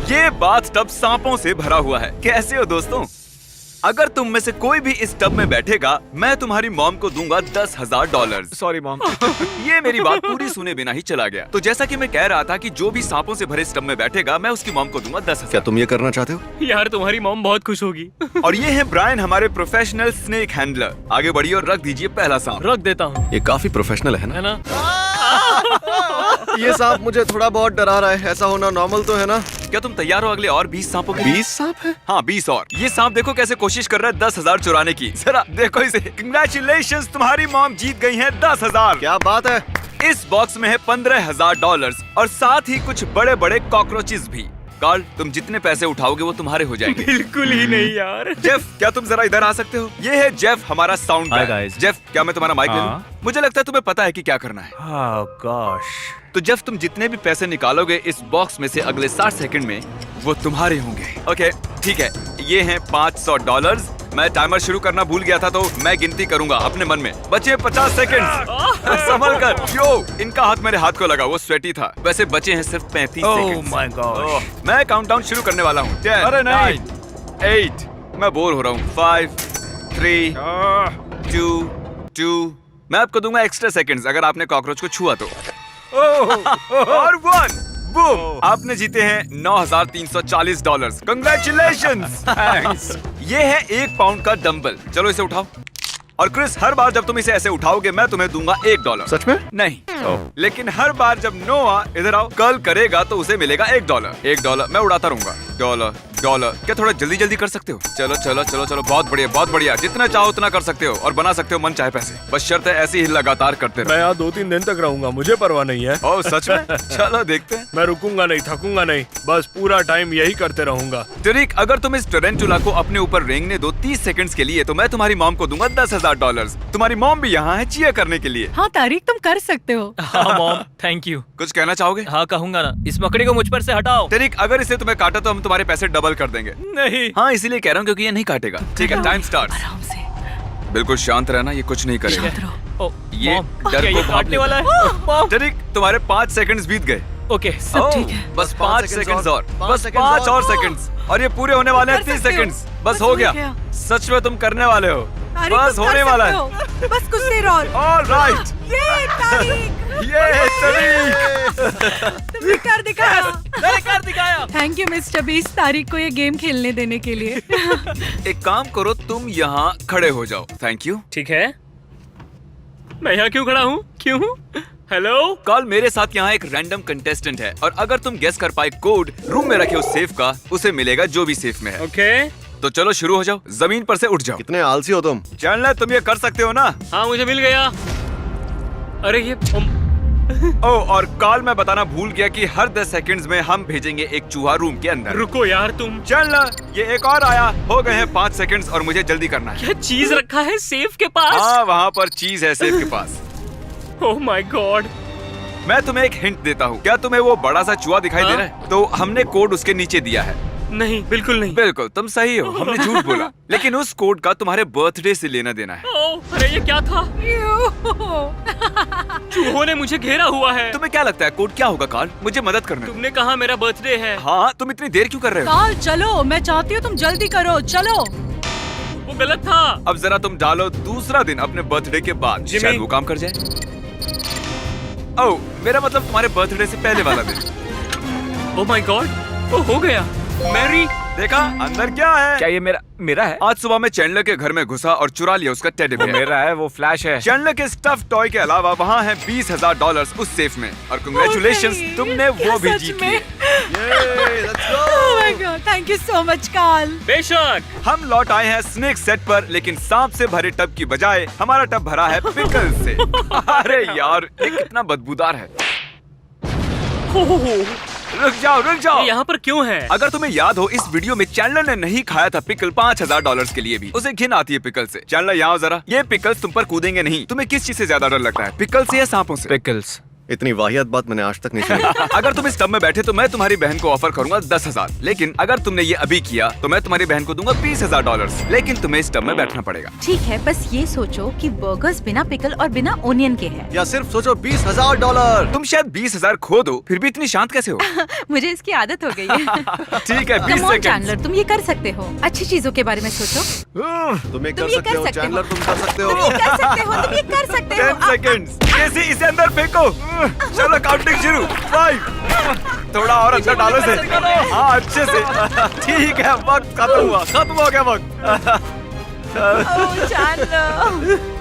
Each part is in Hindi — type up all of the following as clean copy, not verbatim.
ये बाथटब सांपों से भरा हुआ है। कैसे हो दोस्तों? अगर तुम में से कोई भी इस टब में बैठेगा, मैं तुम्हारी मॉम को दूंगा $10,000। Sorry mom. ये मेरी बात पूरी सुने बिना ही चला गया। तो जैसा कि मैं कह रहा था कि जो भी सांपों से भरे इस टब में बैठेगा, मैं उसकी मॉम को दूंगा 10,000। क्या तुम ये करना चाहते हो? यार तुम्हारी मॉम बहुत खुश होगी। और ये है ब्रायन, हमारे प्रोफेशनल स्नेक हैंडलर। आगे बढ़िए और रख दीजिए पहला सांप। रख देता हूँ, ये काफी प्रोफेशनल है है ना? ना? ये सांप मुझे थोड़ा बहुत डरा रहा है। ऐसा होना नॉर्मल तो है ना? क्या तुम तैयार हो अगले और 20 सांपों के लिए? 20 सांप है? हाँ 20 और। ये सांप देखो कैसे कोशिश कर रहा है 10,000 चुराने की। जरा देखो इसे। कंग्रेचुलेशंस, तुम्हारी मॉम जीत गई है 10,000। क्या बात है। इस बॉक्स में है $15,000 और साथ ही कुछ बड़े बड़े कॉकरोचेस भी। कार्ल, तुम जितने पैसे उठाओगे वो तुम्हारे हो जाएंगे। बिल्कुल ही नहीं यार। जेफ, क्या तुम जरा इधर आ सकते हो? ये है जेफ, हमारा sound Hi, man. guys. Jeff, क्या मैं तुम्हारा माइक ले लूं? हाँ। मुझे लगता है तुम्हें पता है कि क्या करना है। Oh gosh. तो जेफ, तुम जितने भी पैसे निकालोगे इस बॉक्स में से अगले 60 सेकंड में, वो तुम्हारे होंगे। ओके, ठीक है। ये हैं $500। मैं टाइमर शुरू करना भूल गया था, तो मैं गिनती करूंगा अपने मन में। बचे 50 सेकंड। संभल कर। यो, इनका हाथ मेरे हाथ को लगा, वो स्वेटी था। वैसे बचे हैं सिर्फ 35 Oh सेकंड। my gosh. मैं काउंटडाउन शुरू करने वाला हूँ। 10, अरे नहीं। 9, 8, मैं बोर हो रहा हूँ। 5, 3, 2, मैं आपको दूंगा एक्स्ट्रा सेकंड्स अगर आपने कॉकरोच को छुआ तो। और 1, बूम, आपने जीते हैं $9,340। कंग्रेचुलेशंस। Thanks. ये है 1 पाउंड का डंबल। चलो इसे उठाओ। और क्रिस, हर बार जब तुम इसे ऐसे उठाओगे मैं तुम्हें दूंगा $1। सच में? नहीं, लेकिन हर बार जब नोआ इधर आओ कल करेगा तो उसे मिलेगा $1। $1 मैं उड़ाता रहूंगा। डॉलर। क्या थोड़ा जल्दी जल्दी कर सकते हो? चलो चलो चलो चलो, बहुत बढ़िया बहुत बढ़िया। जितना चाहो उतना कर सकते हो और बना सकते हो मन चाहे पैसे। बस शर्त है ऐसे ही लगातार करते मैं यहाँ 2-3 दिन तक रहूंगा, मुझे परवाह नहीं है। रहो। ओह सच में? चलो देखते हैं। मैं रुकूंगा नहीं, थकूंगा नहीं, बस पूरा टाइम यही करते रहूंगा। टरिक, अगर तुम इस टरेंटुला को अपने ऊपर रेंगने दो 30 सेकंड्स के लिए, तो मैं तुम्हारी मॉम को दूंगा $10,000। तुम्हारी मॉम भी यहाँ है चीयर करने के लिए। हाँ तारिक, तुम कर सकते हो। हाँ मॉम, थैंक यू। कुछ कहना चाहोगे? हाँ कहूंगा ना, इस मकड़ी को मुझ पर से हटाओ। टरिक, अगर इसे तुम्हें काटा तो हम तुम्हारे पैसे डबल कर देंगे। नहीं। हाँ इसीलिए कह रहा हूँ क्योंकि ये नहीं काटेगा। ठीक है, टाइम स्टार्ट। आराम से। बिल्कुल शांत रहना, ये कुछ नहीं करेगा। शांत रहो। ओ, ये मॉम, डर क्या को ये भाप काटने लेगा। वाला है? मॉम, टरिक, तुम्हारे 5 सेकंड्स बीत गए। ओके। सब ठीक है। बस 5 5 सेकंड्स और, पाँच बस सेकंड्स 5 और और। सेकंड्स, और ये पूरे होने वाले हैं कर 30 सकते हो। सेकंड्स। बस हो गया। सच में तुम करने वाले हो। तारिक, बस तुम होने कर वाला सकते है। हो। बस कुछ देर और। ऑलराइट, ये तारिक, ये टरिक। तुमने कर दिखाया। मैंने कर दिखाया। थैंक यू मिस्टर बीस, तारिक को ये गेम खेलने देने के लिए। एक काम करो, तुम यहाँ खड़े हो जाओ। Thank you. ठीक है, मैं यहाँ क्यों खड़ा हूँ? क्यों? हेलो। कल मेरे साथ यहाँ एक रैंडम कंटेस्टेंट है और अगर तुम गेस कर पाए कोड रूम में रखे उस सेफ का, उसे मिलेगा जो भी सेफ में है। ओके। तो चलो शुरू हो जाओ, जमीन पर से उठ जाओ। कितने आलसी हो तुम। चैंडलर, तुम ये कर सकते हो ना? हाँ मुझे मिल गया। अरे ये ओह, और कल मैं बताना भूल गया कि हर 10 सेकंड्स में हम भेजेंगे एक चूहा रूम के अंदर। रुको यार तुम। चैंडलर, ये एक और आया। हो गए हैं 5 सेकंड्स और मुझे जल्दी करना है। क्या चीज रखा है सेफ के पास? हाँ, वहाँ पर चीज है सेफ के पास। Oh my God. मैं तुम्हें एक हिंट देता हूँ। क्या तुम्हें वो बड़ा सा चूहा दिखाई दे रहा है? तो हमने कोड उसके नीचे दिया है। नहीं, बिल्कुल नहीं। बिल्कुल, तुम सही हो, हमने झूठ बोला। लेकिन उस कोड का तुम्हारे बर्थडे से लेना देना है। ओह, अरे ये क्या था? चूहों ने मुझे घेरा हुआ है। तुम्हें क्या लगता है कोड क्या होगा कार्ल? मुझे मदद करना। तुमने कहा मेरा बर्थडे है। हाँ, तुम इतनी देर क्यों कर रहे हो? काल चलो, मैं चाहती हूँ तुम जल्दी करो। चलो। वो गलत था। अब जरा तुम डालो दूसरा दिन अपने बर्थडे के बाद, जिमी। शायद वो काम कर जाए। ओह, मेरा मतलब तुम्हारे बर्थडे से पहले वाला दिन। ओह माय गॉड, वो हो गया। मैरी, देखा अंदर क्या है? क्या ये मेरा है? आज सुबह मैं चैंडलर के घर में घुसा और चुरा लिया उसका टेडी वो बेयर। मेरा है, वो फ्लैश है। चैंडलर के स्टफ टॉय के अलावा वहाँ है $20,000 उस सेफ में। और कंग्रेचुलेशंस, नहीं, तुमने क्या वो भी सच जीत में? लिए। Oh my God, thank you so much, काल। बेशक। हम लौट आए हैं स्नेक सेट पर, लेकिन सांप से भरे टब की बजाय हमारा टब भरा है पिकल से। अरे यार, ये कितना बदबूदार है। रुक जाओ। ये यहाँ पर क्यों है? अगर तुम्हें याद हो, इस वीडियो में चैंडलर ने नहीं खाया था पिकल $5,000 के लिए भी। उसे घिन आती है पिकल से। चैंडलर यहाँ जरा, ये पिकल्स तुम पर कूदेंगे नहीं। तुम्हें किस चीज से ज्यादा डर लगता है, पिकल से या सांपों से? पिकल्स। इतनी वाहियात बात मैंने आज तक नहीं सुनी। अगर तुम इस टब में बैठे तो मैं तुम्हारी बहन को ऑफर करूंगा 10,000, लेकिन अगर तुमने ये अभी किया तो मैं तुम्हारी बहन को दूंगा $20,000, लेकिन तुम्हें इस टब में बैठना पड़ेगा। ठीक है, बस ये सोचो कि बर्गर्स बिना पिकल और बिना ओनियन के हैं। या सिर्फ सोचो $20,000। तुम शायद 20,000 खो दो, फिर भी इतनी शांत कैसे हो? मुझे इसकी आदत हो गई है। ठीक है, 20 Come on, सेकंड। चैंडलर, तुम ये कर सकते हो। अच्छी चीजों के बारे में सोचो। तुम ये तुम कर ये सकते कर हो सकते हो। चैंडलर, तुम कर सकते तुम हो। ये कर सकते हो, तुम ये कर सकते हो। 10 सेकंड्स। इसे अंदर फेंको। चलो काउंटिंग शुरू। 5। थोड़ा और अंदर डालो से। हाँ, अच्छे से। ठीक है, वक्त खत्म हो गया वक्त। ओह, चैंडलर।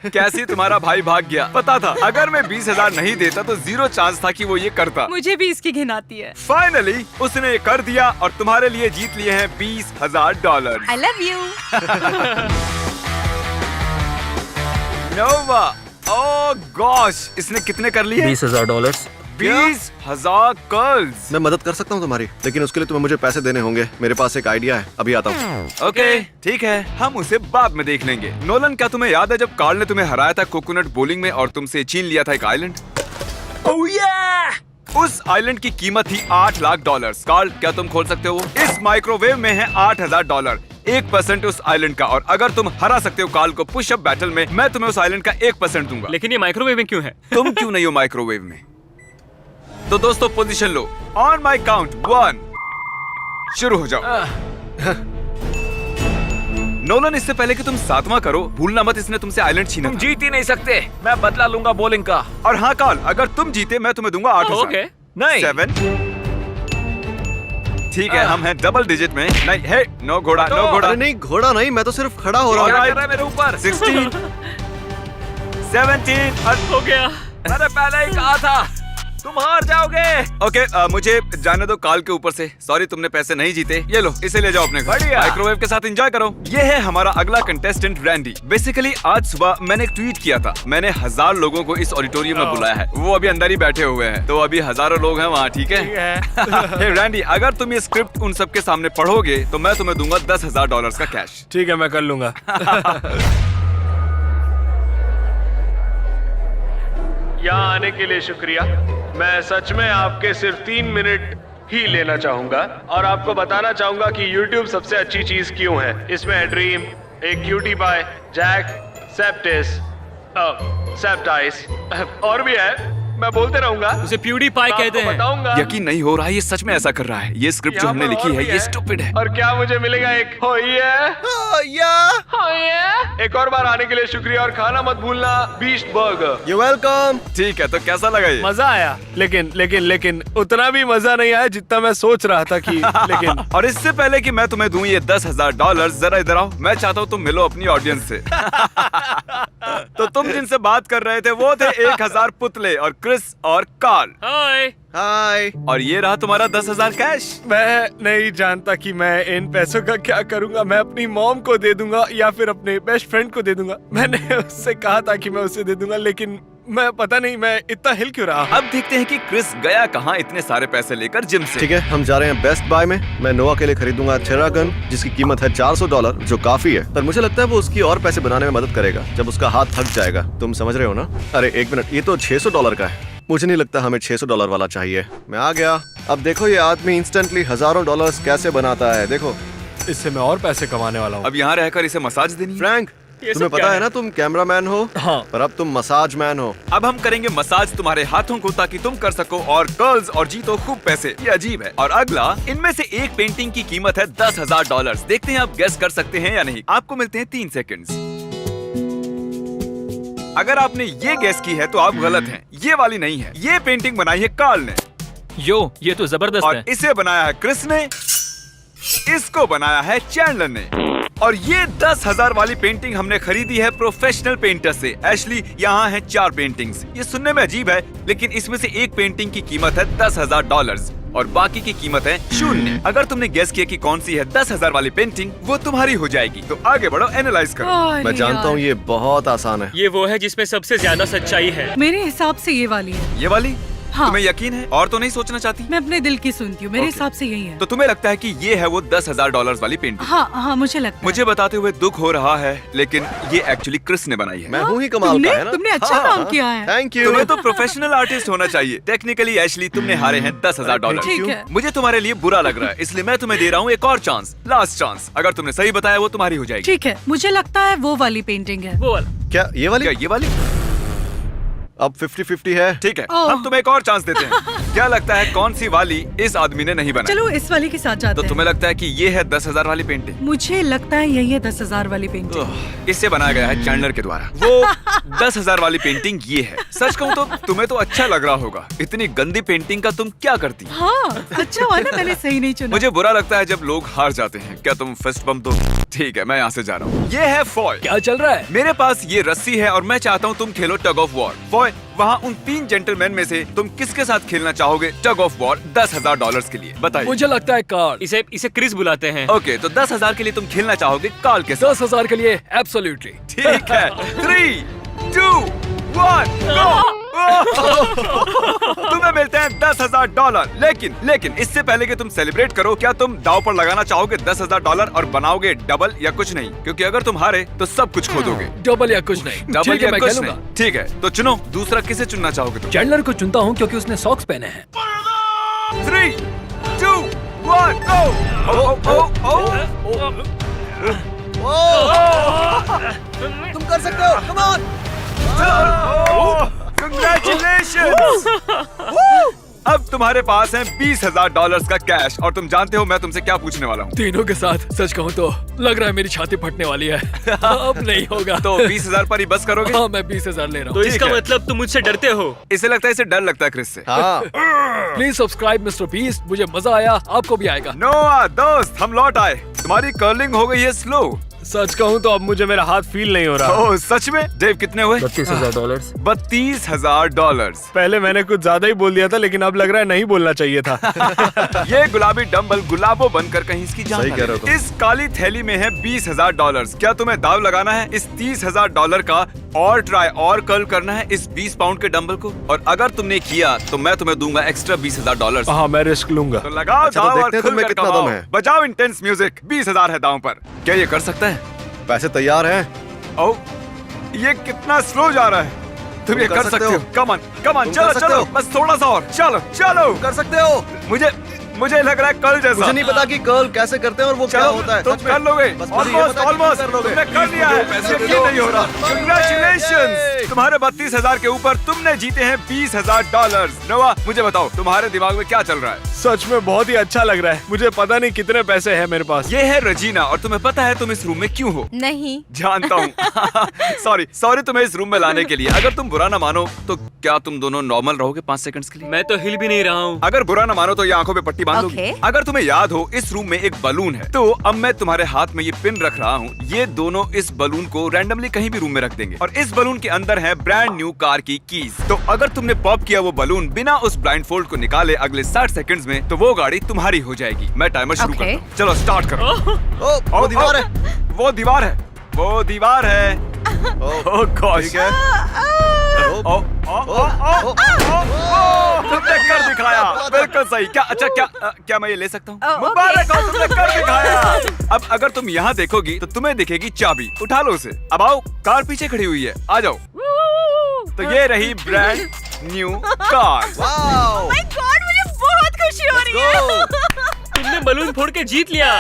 कैसी तुम्हारा भाई भाग गया? पता था अगर मैं 20,000 नहीं देता तो 0 चांस था कि वो ये करता। मुझे भी इसकी घिन आती है। फाइनली उसने ये कर दिया और तुम्हारे लिए जीत लिए हैं $20,000। I love you। Nova, oh gosh, इसने कितने कर लिए? $20,000। 20,000 कर्ल्स। मैं मदद कर सकता हूँ तुम्हारी, लेकिन उसके लिए तुम्हें मुझे पैसे देने होंगे। मेरे पास एक आइडिया है, अभी आता हूँ। ओके, ठीक है, हम उसे बाद में देख लेंगे। नोलन, क्या तुम्हें याद है जब कार्ल ने तुम्हें हराया था कोकोनट बोलिंग में और तुमसे छीन लिया था एक आइलैंड? ओह yeah! उस आइलैंड की कीमत थी $8 लाख। कार्ल, क्या तुम खोल सकते हो? इस माइक्रोवेव में है $8,000, 1% उस आइलैंड का, और अगर तुम हरा सकते हो कार्ल को पुशअप बैटल में, मैं तुम्हें उस आइलैंड का 1% दूंगा। लेकिन ये माइक्रोवेव में क्यों है? तुम क्यों नहीं हो माइक्रोवेव में? तो दोस्तों position low. On my count 1 शुरू हो जाओ। नोलन, इससे पहले कि तुम 7वां करो, भूलना मत इसने तुमसे आइलैंड छीना तुम था। जीत ही नहीं सकते। मैं बदला लूंगा बॉलिंग का। और हाँ कार्ल, अगर तुम जीते मैं तुम्हें दूंगा 8,000। ओके। नहीं। 7। ठीक है, हम हैं डबल डिजिट में। नहीं है, नो घोड़ा, नो घोड़ा। अरे नहीं, घोड़ा नहीं, मैं तो सिर्फ खड़ा हो रहा क्या हूँ। कर रहा है मेरे ऊपर? 16, 17 और हो गया। मैंने पहले ही कहा था तुम हार जाओगे। ओके, मुझे जाने दो कार्ल के ऊपर से। सॉरी, तुमने पैसे नहीं जीते। ये लो, इसे ले जाओ अपने घर। बढ़िया। माइक्रोवेव के साथ एंजॉय करो। ये है हमारा अगला कंटेस्टेंट रैंडी। बेसिकली आज सुबह मैंने एक ट्वीट किया था। मैंने 1000 लोगों को इस ऑडिटोरियम में बुलाया है। वो अभी अंदर ही बैठे हुए हैं, तो अभी हजारों लोग हैं वहाँ। ठीक है? हे रैंडी, अगर तुम ये स्क्रिप्ट उन सबके सामने पढ़ोगे तो मैं तुम्हें दूंगा $10,000 का कैश। ठीक है, मैं कर लूंगा। यहाँ आने के लिए शुक्रिया। मैं सच में आपके सिर्फ 3 मिनट ही लेना चाहूंगा और आपको बताना चाहूंगा कि YouTube सबसे अच्छी चीज क्यों है। इसमें है ड्रीम, एक क्यूटी पाई, जैक, सेप्टिस, सेप्टाइस और भी है। मैं बोलते रहूंगा। उसे प्यूडी पाई कहते हैं। बताऊंगा। यकीन नहीं हो रहा है, ये सच में ऐसा कर रहा है। ये स्क्रिप्ट जो यहाँ हमने पर लिखी और है भी ये स्टूपिड है। और क्या मुझे मिलेगा? एक हो एक और बार आने के लिए शुक्रिया और खाना मत भूलना, बीस्ट बर्गर। You welcome. ठीक है, तो कैसा लगा ये? मजा आया, लेकिन उतना भी मजा नहीं आया जितना मैं सोच रहा था कि लेकिन और इससे पहले कि मैं तुम्हें दूं ये $10,000, जरा इधर आओ। मैं चाहता हूँ तुम मिलो अपनी ऑडियंस से। तो तुम जिनसे बात कर रहे थे वो थे 1000 पुतले और क्रिस और कार्ल। हाय। हाय। और ये रहा तुम्हारा 10,000 कैश। मैं नहीं जानता कि मैं इन पैसों का क्या करूंगा। मैं अपनी मॉम को दे दूंगा या फिर अपने बेस्ट फ्रेंड को दे दूंगा। मैंने उससे कहा था कि मैं उसे दे दूंगा, लेकिन मैं पता नहीं मैं इतना हिल क्यों रहा। अब देखते हैं कि क्रिस गया कहाँ इतने सारे पैसे लेकर जिम से। ठीक है, हम जा रहे हैं बेस्ट बाय में। मैं नोआ के लिए खरीदूंगा थेरागन, जिसकी कीमत है $400, जो काफी है, पर मुझे लगता है वो उसकी और पैसे बनाने में मदद करेगा जब उसका हाथ थक जाएगा। तुम समझ रहे हो ना? अरे एक मिनट, ये तो $600 का है। मुझे नहीं लगता हमें $600 वाला चाहिए। मैं आ गया। अब देखो ये आदमी इंस्टेंटली हजारों डॉलर्स कैसे बनाता है, देखो। इससे मैं और पैसे कमाने वाला हूँ। अब यहाँ रहकर इसे मसाज देनी है। फ्रैंक, ये तुम्हें सब पता क्या है ना तुम कैमरामैन हो, हाँ। पर अब तुम मसाज मैन हो। अब हम करेंगे मसाज तुम्हारे हाथों को ताकि तुम कर सको और गर्ल्स और जीतो खूब पैसे। ये अजीब है। और अगला, इनमें से एक पेंटिंग की कीमत है $10,000। देखते हैं आप गेस कर सकते हैं या नहीं। आपको मिलते हैं 3 सेकंड्स। अगर आपने ये गेस की है तो आप गलत हैं। ये वाली नहीं है। ये पेंटिंग बनाई है कार्ल ने यो, ये तो जबरदस्त और है। इसे बनाया है क्रिस ने, इसको बनाया है चैंडलर ने। और ये 10,000 वाली पेंटिंग हमने खरीदी है प्रोफेशनल पेंटर से। एशली, यहाँ है 4 पेंटिंग्स। ये सुनने में अजीब है, लेकिन इसमें से एक पेंटिंग की कीमत है $10,000 और बाकी की कीमत है 0। अगर तुमने गेस किया कि कौन सी है 10,000 वाली पेंटिंग, वो तुम्हारी हो जाएगी। तो आगे बढ़ो, एनालाइज करो। मैं जानता हूँ ये बहुत आसान है। ये वो है जिसमें सबसे ज्यादा सच्चाई है। मेरे हिसाब से ये वाली है। ये वाली? हाँ। तुम्हें यकीन है और तो नहीं सोचना चाहती? मैं अपने दिल की सुनती हूँ, मेरे Okay. हिसाब से यही है। तो तुम्हें लगता है कि ये है वो $10,000 वाली पेंटिंग? हाँ हाँ, मुझे लगता है। मुझे बताते हुए दुख हो रहा है, लेकिन ये एक्चुअली क्रिस ने बनाई है। मैं हूँ ही कमाल का, है ना? तुमने अच्छा काम किया है। Thank you. तुम्हें तो प्रोफेशनल आर्टिस्ट होना चाहिए। टेक्निकली एशली तुमने हारे हैं $10,000। ठीक है। मुझे तुम्हारे लिए बुरा लग रहा है, इसलिए मैं तुम्हें दे रहा हूँ एक और चांस, लास्ट चांस। अगर तुमने सही बताया वो तुम्हारी हो जाएगी। ठीक है, मुझे लगता है वो वाली पेंटिंग है। वो वाला। क्या ये वाली? क्या ये वाली? अब 50-50 है। ठीक है, ओह। हम तुम्हें एक और चांस देते हैं। क्या लगता है कौन सी वाली इस आदमी ने नहीं बनाई? चलो इस वाली के साथ जाते तो हैं। तुम्हें लगता है कि ये है 10,000 वाली पेंटिंग? मुझे लगता है यही है 10,000 वाली पेंटिंग। इससे बनाया गया है चैंडलर के द्वारा। वो 10,000 वाली पेंटिंग ये है। सच कहूँ तो तुम्हें तो अच्छा लग रहा होगा। इतनी गंदी पेंटिंग का तुम क्या करती? हाँ, अच्छा हुआ ना मैंने सही नहीं चुना। मुझे बुरा लगता है जब लोग हार जाते हैं। क्या तुम फिस्ट बम दो? ठीक है, मैं यहाँ से जा रहा हूँ। ये है फॉय। क्या चल रहा है? मेरे पास ये रस्सी है और मैं चाहता हूँ तुम खेलो टग ऑफ वॉर। फॉय, वहाँ उन 3 जेंटलमैन में से तुम किसके साथ खेलना चाहोगे टग ऑफ वॉर $10,000 के लिए? बताइए। मुझे लगता है कार्ल। इसे क्रिस बुलाते हैं। ओके, तो 10,000 के लिए तुम खेलना चाहोगे कार्ल के साथ? 10,000 के लिए एब्सोल्युटली। ठीक है। 3, 2, 1, गो। तुम्हें मिलते हैं $10,000। लेकिन इससे पहले कि तुम सेलिब्रेट करो, क्या तुम दाव पर लगाना चाहोगे $10,000 और बनाओगे डबल या कुछ नहीं? क्योंकि अगर तुम हारे तो सब कुछ खो दोगे। डबल या कुछ नहीं। डबल ठीक है, या मैं कुछ खेलूंगा। नहीं। ठीक है, तो चुनो दूसरा। किसे चुनना चाहोगे तुम? चैंडलर को चुनता हूँ क्योंकि उसने सॉक्स पहने हैं। 3, 2, 1, तुम कर सकते हो, कम ऑन। Congratulations! अब तुम्हारे पास है $20,000 का कैश और तुम जानते हो मैं तुमसे क्या पूछने वाला हूँ। तीनों के साथ सच कहूँ तो लग रहा है मेरी छाती फटने वाली है। अब नहीं होगा। तो 20,000 पर ही बस करोगे? हाँ, मैं 20,000 ले रहा तो हूँ। इसका ठीक है। मतलब तुम मुझसे डरते हो? इसे लगता है इसे डर लगता है क्रिस से। हाँ, प्लीज सब्सक्राइब मिस्टर बीस्ट। मुझे मजा आया, आपको भी आएगा। नोआ दोस्त, हम लौट आए। तुम्हारी कर्लिंग हो गई है स्लो। सच कहूँ तो अब मुझे मेरा हाथ फील नहीं हो रहा। ओह सच में? डेव कितने हुए? $32,000। $32,000। पहले मैंने कुछ ज्यादा ही बोल दिया था, लेकिन अब लग रहा है नहीं बोलना चाहिए था। ये गुलाबी डंबल गुलाबो बनकर कहीं इसकी जान सही ना कह रहे ले। हो तुम। इस काली थैली में है $20,000। क्या तुम्हें दाव लगाना है इस $30,000 का और ट्राई और कर्ल करना है इस 20 पाउंड के डंबल को? और अगर तुमने किया तो मैं तुम्हें दूंगा एक्स्ट्रा $20,000। हाँ, मैं रिस्क लूंगा। तो लगाओ अच्छा, तो दाव और देखते हैं तुम में खुलकर कितना कमाओ। दम है। बजाओ इंटेंस म्यूजिक। 20,000 है दांव पर। क्या ये कर सकता है? पैसे तैयार हैं। ओ, ये कितना स्लो जा रहा है। तुम ये कर सकते हो। कम ऑन तुम चलो कर सकते चलो, हो। बस थोड़ा सा और। चलो कर सकते हो। मुझे लग रहा है कल जैसा। मुझे नहीं पता कि कर्ल कैसे करते हैं और वो क्या चलो होता है। तुम सच में। कर लोगे। बस मुझे ये पता है कि तुम ऑलमोस्ट कर लोगे। तुमने कर लिया है। पैसे यकीन दो। नहीं हो रहा। Congratulations! तुम्हारे 32,000 के ऊपर तुमने जीते हैं $20,000। नोआ, मुझे बताओ तुम्हारे दिमाग में क्या चल रहा है? सच में बहुत ही अच्छा लग रहा है। मुझे पता नहीं कितने पैसे हैं मेरे पास। ये है रजीना और तुम्हें पता है तुम इस रूम में क्यों हो? नहीं। जानता हूँ। सॉरी तुम्हें इस रूम में लाने के लिए। अगर तुम बुरा ना मानो तो क्या तुम दोनों नॉर्मल रहोगे 5 सेकंड्स के लिए? मैं तो हिल भी नहीं रहा हूँ। अगर बुरा ना मानो तो ये आंखों पे पट्टी बांध दोगे। Okay. अगर तुम्हें याद हो इस रूम में एक बलून है, तो अब मैं तुम्हारे हाथ में ये पिन रख रहा हूँ। ये दोनों इस बलून को रैंडमली कहीं भी रूम में रख देंगे और इस बलून के अंदर है ब्रांड न्यू कार की कीज। तो अगर तुमने पॉप किया वो बलून बिना उस ब्लाइंडफोल्ड को निकाले अगले 60 सेकंड्स में, तो वो गाड़ी तुम्हारी हो जाएगी। मैं टाइमर शुरू करता हूँ। चलो स्टार्ट करो। ओ, वो दीवार है। वो दीवार है। वो दीवार है। ओ, ओह गॉश। ठीक है। ओ, तुमने कर दिखाया। बिल्कुल सही। क्या मैं ये ले सकता हूँ? मुबारक हो, तुमने कर दिखाया। अब अगर तुम यहाँ देखोगी तो तुम्हें दिखेगी चाबी। उठा लो उसे। अब आओ, कार पीछे खड़ी हुई है, आ जाओ। तो ये रही brand new car. Wow, God, मुझे बहुत खुशी हो रही है। गो। तुमने बलून फोड़ के जीत लिया।